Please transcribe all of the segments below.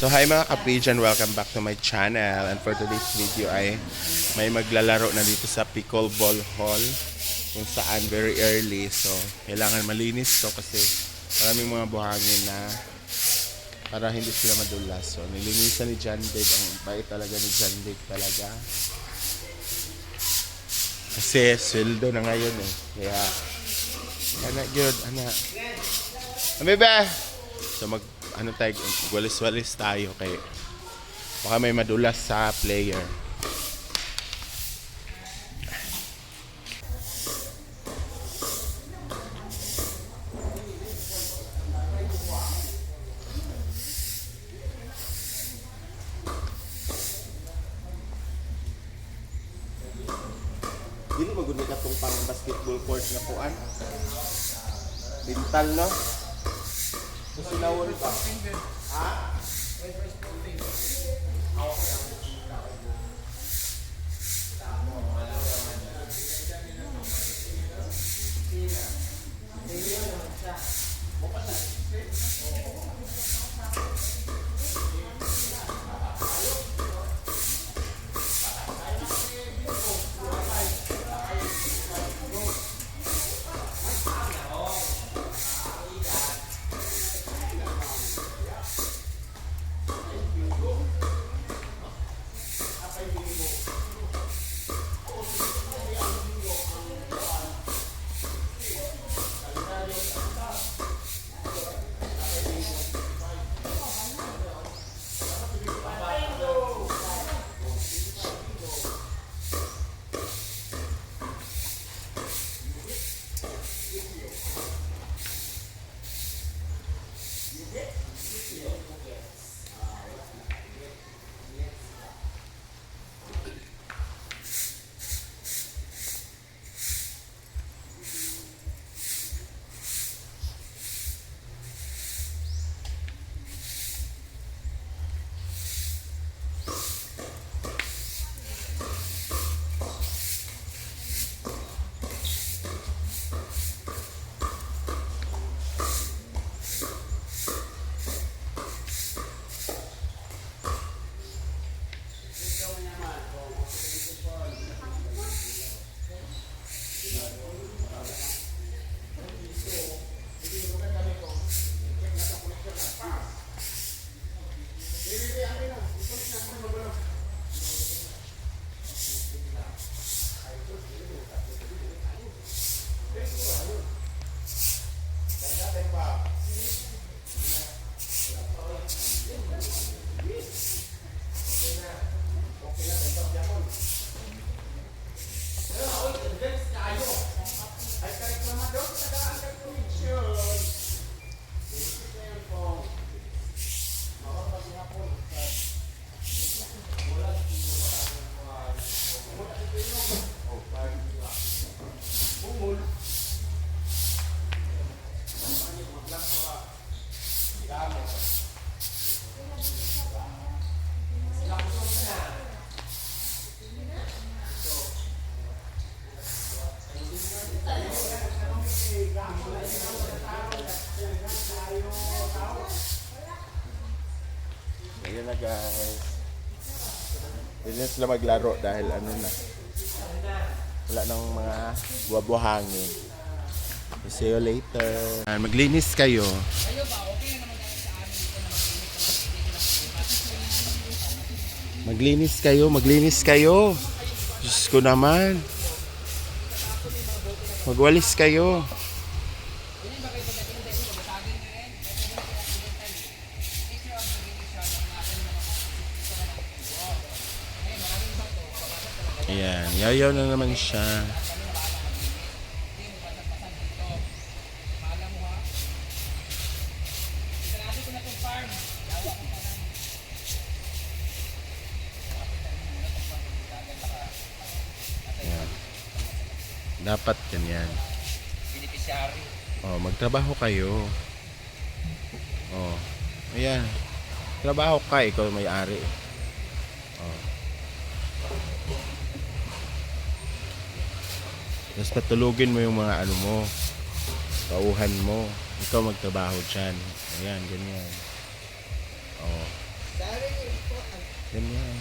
So hi mga kapijan, welcome back to my channel. And for today's video ay may maglalaro na dito sa pickleball hall kung saan very early. So kailangan malinis to kasi maraming mga buhangin na para hindi sila madulas. So nilinisan ni John Dave. Ang bait talaga ni John Dave talaga. Kasi sweldo na ngayon eh. Kaya anak good, anak. Bebe! So tayo, walis-walis tayo kay baka may madulas sa player. Dili ba gud ka tong pang basketball court na kuan? Bintal no? So sinawol pa. Ha? Ayan na guys. Hindi na sila maglaro dahil ano na. Wala nang mga buwabwahangin. See you later. Maglinis kayo. Maglinis kayo, maglinis kayo. Diyos ko naman. Magwalis kayo. Ayan, yayaw na naman siya. Ayan. Dapat ganyan. Oh, magtrabaho kayo. Oh. Ayan. Trabaho ka, ikaw may-ari. Oh. Tapos patulugin mo yung mga ano mo, pauhan mo. Ikaw magtrabaho dyan. Ayan, ganyan. Oh. Ganyan.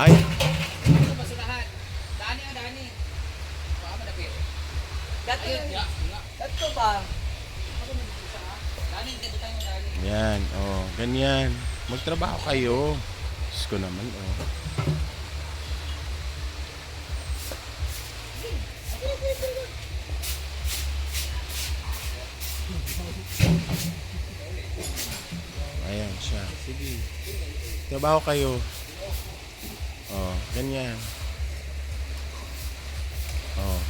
Ay, Dato ba? yan. Oh, ganyan. Magtrabaho kayo. Diyos ko naman, oh. Ayan siya. Sige. Trabaho kayo. Oh, ganyan. Oh.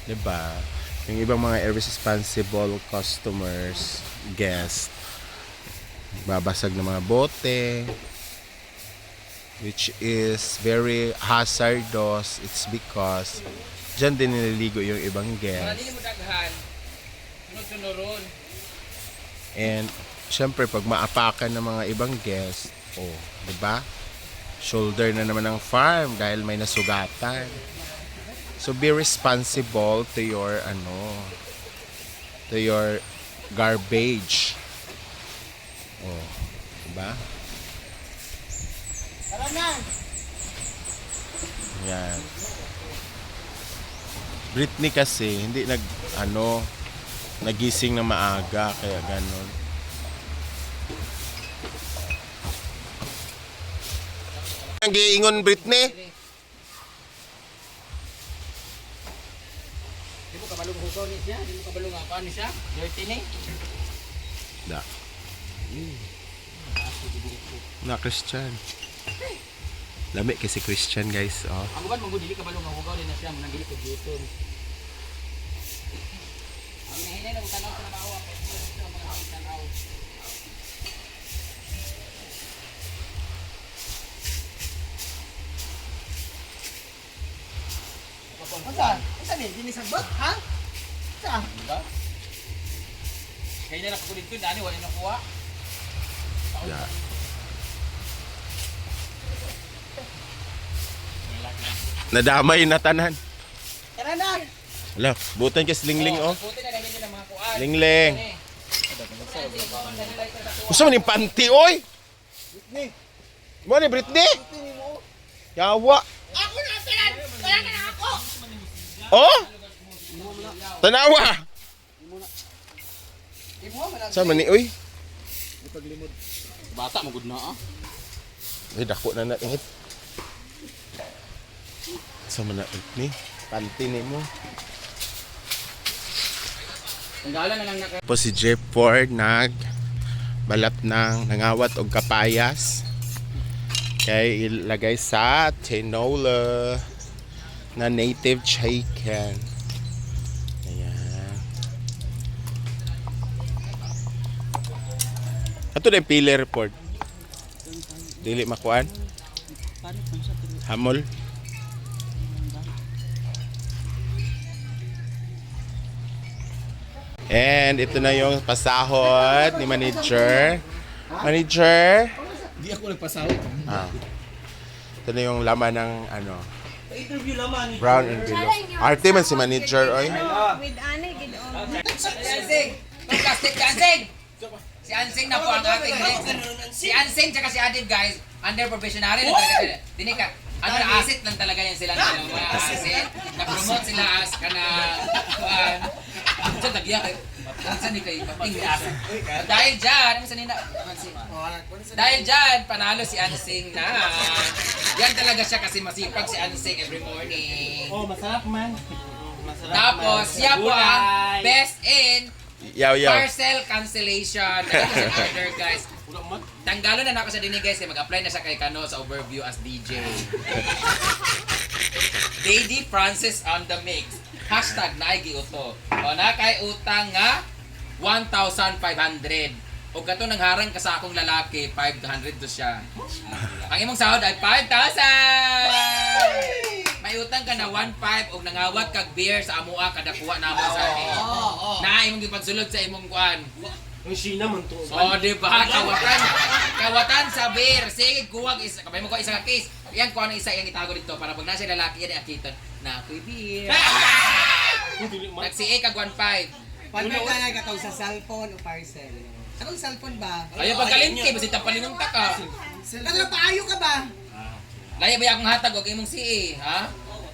Diba? Yung ibang mga irresponsible customers, guests, babasag ng mga bote, which is very hazardous. It's because dyan din nililigo yung ibang guests. Mo daghan. Sunod-sunuron. And syempre pag maapakan ng mga ibang guests, oh, 'di ba? Shoulder na naman ng farm dahil may nasugatan. So be responsible to your to your garbage. Oh, 'di ba? Tara na. Yan. Britney kasi hindi nagising na maaga kaya ganun. Ang giingon Britney? Di mo kabalong hugaw ni siya, di mo kabalong apa ni siya. Dirty ni. Da. Na Christian. Lami kasi Christian guys, oh. Ang uban mo dili kabalong hugaw din na siya, mo dili ko juton. Ang hinahinay na tanaw sa nabawa, sa mga tanaw. Asa ni dili sagbot, ha? Sa. Kaya na ako dito dani wala na kuha. Yeah. Nadamay na tanan. Tara na. Ala, butan kasi lingling oh. Buti na ganyan nila mga kuan. Lingling. Gusto mo ni panty oy? Britney. Mo ni Britney? Yawa. Ako na tanan. Wala ka na ako. Oh? Tanawa. Sa man ni oy? Bata mo gud na ah. Ay dako na ingit. Sa man na ni panty ni mo. Ang gala na lang naka. Po si Jeff Ford balat ng nangawat og kapayas. Kay ilagay sa tinola na native chicken. Ayan. Ato na yung pili report. Dili makuan. Hamol. And ito na yung pasahod ni manager. Manager. Di ako nagpasahod. Ah. Ito na yung laman ng Interview laman. brown envelope. Arte man si manager oy. With Ane, ginoon. Si Ansing! Plastic si Ansing! Si Ansing na po ang ating si Ansing tsaka si Adib guys, under professionary na talaga. Dini ka, asset lang talaga yan sila ng mga asset. Na-promote sila as kanang Diyan nagyari. Saan ni kayo? Dahil dyan, dahil dyan, panalo si Ansing na. Yan talaga siya kasi masipag si Ansing every morning. Oh, masarap man. Masarap Tapos, man. siya po ang best in Yaw yaw. parcel cancellation. Nagkakasya order guys. Tanggalo na ako sa dinig guys. Mag-apply na siya kay Kano sa overview as DJ. Lady Francis on the mix. Hashtag naigiuto. O na kay utang nga 1,500. O gato nang harang ka sa akong lalaki, 500 to siya. Ang imong sahod ay 5,000! May utang ka na 1,500 o nangawat kag beer sa amua kada kuha na mo sa akin. Na imong gipagsulod sa imong kuan. Yung Sheena man to. So, di ba? Kawatan sa beer. Sige, kuwag isa. Kabay mo ko isa ka case. Yan, kuha ng isa yung itago dito para pag nasa lalaki yan, akitan na ako'y beer. Nag-CA kag 1,500. Pag-bird ka na katong sa cellphone o parcel. Anong cellphone ba? Ayaw pagkalimti, basta tapalin ng taka. Ano paayo ka ba? Laya ba akong hatag, huwag imong CA, ha?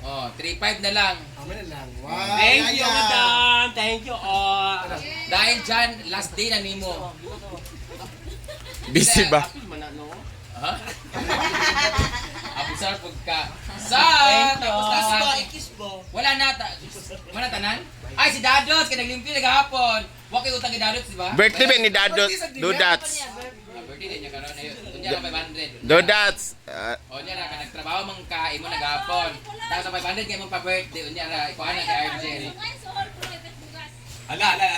Oh, 3.5 na lang. Amin na lang. Wow. Thank you, madam. Thank you all. Dahil dyan, last day na nimo. Busy ba? Apil man ano? Ha? Abusar pag ka. Sa! Tapos na sa ating... Wala na. Wala tanan? Ay, si Dadots, kaya naglimpi naghapon. Huwag kayo utang kay Dadots, di ba? Birthday ba ni Dados? Dudats. Birthday din niya karon na yun. Kunya lang 500. Dudats. O niya ra, ka nagtrabaho mang ka, imo naghapon. Tapos sa 500 kay mong pa-birthday. O niya ra, ikuha na kay Argel.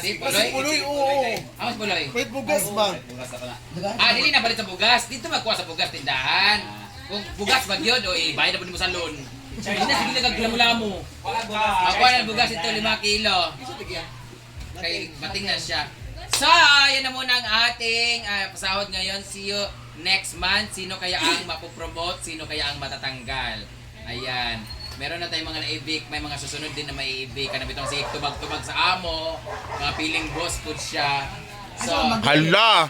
Si Puloy? oo. Amos Puloy? Wait, bugas ba? Ah, dili na balit sa bugas. Dito magkuha sa bugas tindahan. Kung bugas ba yun, o bayad na po mo sa loan. Hindi na sige naglamu-lamu. Ako na bugas ito 5 kilo. Kay bating na siya. So, yan na muna ang ating pasahod ngayon. See you next month. Sino kaya ang mapopromote? Sino kaya ang matatanggal? Ayan. Meron na tayong mga na-evict. May mga susunod din na mai-evict. Kanang bitong si tubag-tubag sa amo. Mga piling boss food siya. So, Hala!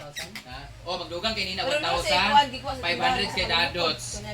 magdugang kay Nina 1,500 kay Dadots.